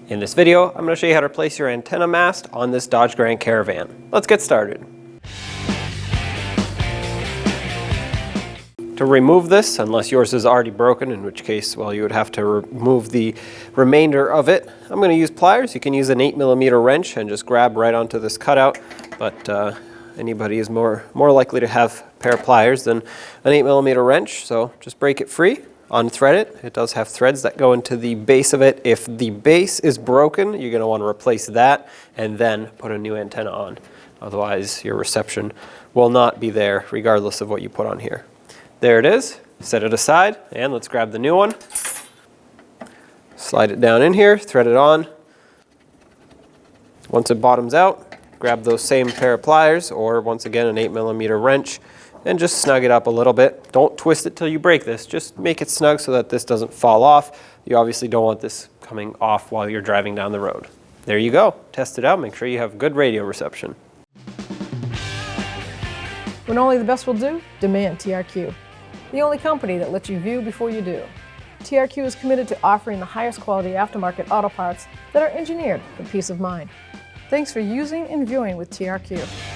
In this video, I'm going to show you how to replace your antenna mast on this Dodge Grand Caravan. Let's get started. To remove this, unless yours is already broken, in which case, well, you would have to remove the remainder of it. I'm going to use pliers. You can use an 8mm wrench and just grab right onto this cutout, but anybody is more likely to have a pair of pliers than an 8mm wrench, so just break it free. Unthread it. It does have threads that go into the base of it. If the base is broken, you're going to want to replace that and then put a new antenna on. Otherwise, your reception will not be there regardless of what you put on here. There it is. Set it aside and let's grab the new one. Slide it down in here, thread it on. Once it bottoms out, grab those same pair of pliers or once again an 8mm wrench and just snug it up a little bit. Don't twist it till you break this. Just make it snug so that this doesn't fall off. You obviously don't want this coming off while you're driving down the road. There you go. Test it out. Make sure you have good radio reception. When only the best will do, demand TRQ. The only company that lets you view before you do. TRQ is committed to offering the highest quality aftermarket auto parts that are engineered for peace of mind. Thanks for using and viewing with TRQ.